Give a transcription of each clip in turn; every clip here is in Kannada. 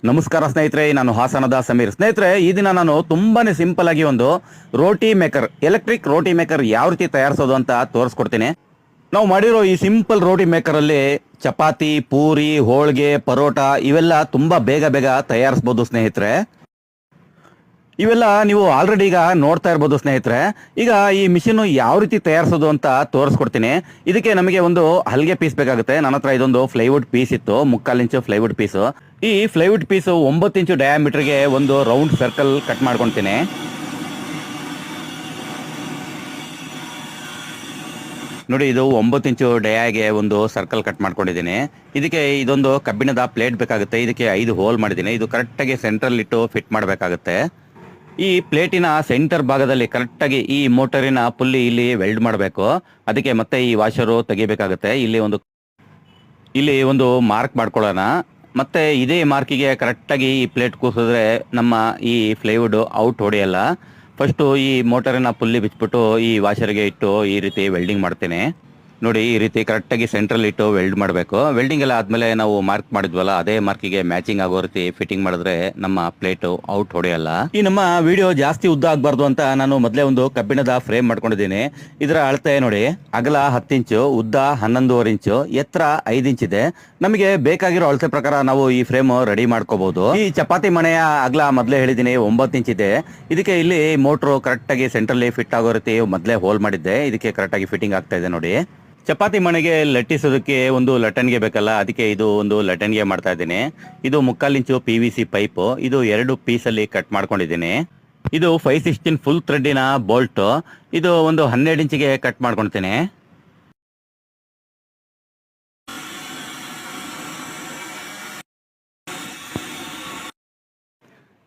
ನಮಸ್ಕಾರ ಸ್ನೇಹಿತರೆ, ನಾನು ಹಾಸನದ ಸಮೀರ್. ಸ್ನೇಹಿತರೆ, ಈ ದಿನ ನಾನು ತುಂಬಾನೇ ಸಿಂಪಲ್ ಆಗಿ ಒಂದು ರೋಟಿ ಮೇಕರ್, ಎಲೆಕ್ಟ್ರಿಕ್ ರೋಟಿ ಮೇಕರ್ ಯಾವ ರೀತಿ ತಯಾರಿಸೋದು ಅಂತ ತೋರಿಸ್ಕೊಡ್ತೀನಿ. ನಾವು ಮಾಡಿರೋ ಈ ಸಿಂಪಲ್ ರೋಟಿ ಮೇಕರ್ ಅಲ್ಲಿ ಚಪಾತಿ, ಪೂರಿ, ಹೋಳಿಗೆ, ಪರೋಟ ಇವೆಲ್ಲ ತುಂಬಾ ಬೇಗ ಬೇಗ ತಯಾರಿಸಬಹುದು ಸ್ನೇಹಿತರೆ. ಇವೆಲ್ಲ ನೀವು ಆಲ್ರೆಡಿ ಈಗ ನೋಡ್ತಾ ಇರ್ಬೋದು ಸ್ನೇಹಿತರೆ. ಈಗ ಈ ಮಿಷಿನ್ ಯಾವ ರೀತಿ ತಯಾರಿಸೋದು ಅಂತ ತೋರಿಸ್ಕೊಡ್ತೀನಿ. ಇದಕ್ಕೆ ನಮಗೆ ಒಂದು ಹಲ್ಗೆ ಪೀಸ್ ಬೇಕಾಗುತ್ತೆ. ನನ್ನ ಹತ್ರ ಇದೊಂದು ಫ್ಲೈವುಡ್ ಪೀಸ್ ಇತ್ತು, 3/4 ಇಂಚು ಫ್ಲೈವುಡ್ ಪೀಸ್. ಈ ಫ್ಲೈವುಡ್ ಪೀಸ್ 9 ಇಂಚು ಡಯಾಮೀಟರ್ಗೆ ಒಂದು ರೌಂಡ್ ಸರ್ಕಲ್ ಕಟ್ ಮಾಡ್ಕೊತೀನಿ. ನೋಡಿ, ಇದು 9 ಇಂಚು ಡಯಾಗೆ ಒಂದು ಸರ್ಕಲ್ ಕಟ್ ಮಾಡ್ಕೊಂಡಿದ್ದೀನಿ. ಇದಕ್ಕೆ ಇದೊಂದು ಕಬ್ಬಿಣದ ಪ್ಲೇಟ್ ಬೇಕಾಗುತ್ತೆ. ಇದಕ್ಕೆ 5 ಹೋಲ್ ಮಾಡಿದ್ದೀನಿ. ಇದು ಕರೆಕ್ಟಾಗಿ ಸೆಂಟ್ರಲ್ ಇಟ್ಟು ಫಿಟ್ ಮಾಡಬೇಕಾಗುತ್ತೆ. ಈ ಪ್ಲೇಟಿನ ಸೆಂಟರ್ ಭಾಗದಲ್ಲಿ ಕರೆಕ್ಟಾಗಿ ಈ ಮೋಟರಿನ ಪುಲ್ಲಿ ಇಲ್ಲಿ ವೆಲ್ಡ್ ಮಾಡಬೇಕು. ಅದಕ್ಕೆ ಮತ್ತೆ ಈ ವಾಷರು ತೆಗಿಬೇಕಾಗುತ್ತೆ. ಇಲ್ಲಿ ಒಂದು ಮಾರ್ಕ್ ಮಾಡ್ಕೊಳ್ಳೋಣ. ಮತ್ತೆ ಇದೇ ಮಾರ್ಕಿಗೆ ಕರೆಕ್ಟಾಗಿ ಈ ಪ್ಲೇಟ್ ಕೂಸಿದ್ರೆ ನಮ್ಮ ಈ ಫ್ಲೈವುಡ್ ಔಟ್ ಹೊಡೆಯಲ್ಲ. ಫಸ್ಟು ಈ ಮೋಟರಿನ ಪುಲ್ಲಿ ಬಿಚ್ಬಿಟ್ಟು ಈ ವಾಷರ್ಗೆ ಇಟ್ಟು ಈ ರೀತಿ ವೆಲ್ಡಿಂಗ್ ಮಾಡ್ತೇನೆ. ನೋಡಿ, ಈ ರೀತಿ ಕರೆಕ್ಟಾಗಿ ಸೆಂಟ್ರಲ್ ಇಟ್ಟು ವೆಲ್ಡ್ ಮಾಡಬೇಕು. ವೆಲ್ಡಿಂಗ್ ಎಲ್ಲ ಆದಮೇಲೆ ನಾವು ಮಾರ್ಕ್ ಮಾಡಿದ್ವಲ್ಲ, ಅದೇ ಮಾರ್ಕಿಗೆ ಮ್ಯಾಚಿಂಗ್ ಆಗೋ ರೀತಿ ಫಿಟ್ಟಿಂಗ್ ಮಾಡಿದ್ರೆ ನಮ್ಮ ಪ್ಲೇಟ್ ಔಟ್ ಹೊಡೆಯಲ್ಲ. ಈ ನಮ್ಮ ವಿಡಿಯೋ ಜಾಸ್ತಿ ಉದ್ದ ಆಗಬಾರ್ದು ಅಂತ ನಾನು ಮೊದಲೇ ಒಂದು ಕಬ್ಬಿಣದ ಫ್ರೇಮ್ ಮಾಡ್ಕೊಂಡಿದ್ದೀನಿ. ಇದರ ಅಳತೆ ನೋಡಿ, ಅಗಲ 10 ಇಂಚು, ಉದ್ದ 11.5 ಇಂಚು, ಎತ್ತರ 5 ಇಂಚ್ ಇದೆ. ನಮಗೆ ಬೇಕಾಗಿರೋ ಅಳತೆ ಪ್ರಕಾರ ನಾವು ಈ ಫ್ರೇಮ್ ರೆಡಿ ಮಾಡ್ಕೋಬಹುದು. ಈ ಚಪಾತಿ ಮಣೆಯ ಅಗಲ ಮೊದಲೇ ಹೇಳಿದ್ದೀನಿ 9 ಇಂಚ್ ಇದೆ. ಇದಕ್ಕೆ ಇಲ್ಲಿ ಮೋಟ್ರು ಕರೆಕ್ಟಾಗಿ ಸೆಂಟ್ರಲ್ಲಿ ಫಿಟ್ ಆಗೋ ರೀತಿ ಮೊದಲೇ ಹೋಲ್ ಮಾಡಿದ್ದೆ. ಇದಕ್ಕೆ ಕರೆಕ್ಟಾಗಿ ಫಿಟ್ಟಿಂಗ್ ಆಗ್ತಾ ಇದೆ ನೋಡಿ. ಚಪಾತಿ ಮಣೆಗೆ ಲಟ್ಟಿಸೋದಕ್ಕೆ ಒಂದು ಲಟನ್ಗೆ ಬೇಕಲ್ಲ, ಅದಕ್ಕೆ ಇದು ಒಂದು ಲಟನ್ಗೆ ಮಾಡ್ತಾ ಇದ್ದೀನಿ. ಇದು 3/4 ಇಂಚು PVC ಪೈಪ್. ಇದು 2 ಪೀಸಲ್ಲಿ ಕಟ್ ಮಾಡ್ಕೊಂಡಿದ್ದೀನಿ. ಇದು 5/16 ಫುಲ್ ಥ್ರೆಡ್ಡಿನ ಬೋಲ್ಟ್. ಇದು ಒಂದು 12 ಇಂಚಿಗೆ ಕಟ್ ಮಾಡ್ಕೊಳ್ತೀನಿ.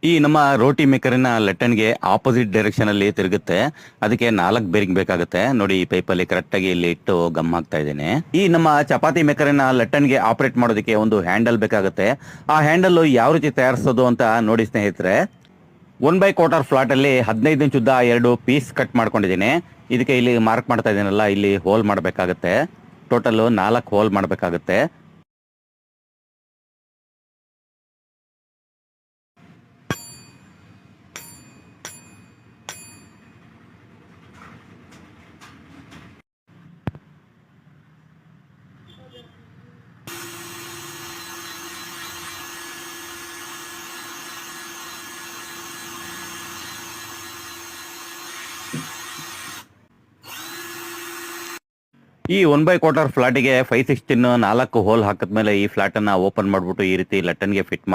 ಈ ನಮ್ಮ ರೋಟಿ ಮೇಕರಿನ ಲಟ್ಟನ್ಗೆ ಆಪೋಸಿಟ್ ಡೈರೆಕ್ಷನ್ ಅಲ್ಲಿ ತಿರುಗುತ್ತೆ. ಅದಕ್ಕೆ 4 ಬೇರಿಂಗ್ ಬೇಕಾಗುತ್ತೆ. ನೋಡಿ, ಈ ಪೈಪಲ್ಲಿ ಕರೆಕ್ಟಾಗಿ ಇಲ್ಲಿ ಇಟ್ಟು ಗಮ್ ಹಾಕ್ತಾ ಇದ್ದೀನಿ. ಈ ನಮ್ಮ ಚಪಾತಿ ಮೇಕರಿನ ಲಟ್ಟನ್ಗೆ ಆಪರೇಟ್ ಮಾಡೋದಕ್ಕೆ ಒಂದು ಹ್ಯಾಂಡಲ್ ಬೇಕಾಗುತ್ತೆ. ಆ ಹ್ಯಾಂಡಲ್ ಯಾವ ರೀತಿ ತಯಾರಿಸೋದು ಅಂತ ನೋಡಿ ಸ್ನೇಹಿತರೆ. 1/4 ಫ್ಲಾಟ್ ಅಲ್ಲಿ 15 ಇಂಚ್ ಉದ್ದ 2 ಪೀಸ್ ಕಟ್ ಮಾಡ್ಕೊಂಡಿದ್ದೀನಿ. ಇದಕ್ಕೆ ಇಲ್ಲಿ ಮಾರ್ಕ್ ಮಾಡ್ತಾ ಇದ್ದೀನಲ್ಲ, ಇಲ್ಲಿ ಹೋಲ್ ಮಾಡಬೇಕಾಗುತ್ತೆ. ಟೋಟಲ್ 4 ಹೋಲ್ ಮಾಡಬೇಕಾಗುತ್ತೆ. ಈ 1/4 ಫ್ಲಾಟಿಗೆ 5/16 4 ಹೋಲ್ ಹಾಕಿದ್ಮೇಲೆ ಈ ಫ್ಲಾಟ್ ಅನ್ನ ಓಪನ್ ಮಾಡ್ಬಿಟ್ಟು ಈ ರೀತಿ ಲಟ್ಟನ್ಗೆ ಫಿಟ್ ಮಾಡಿ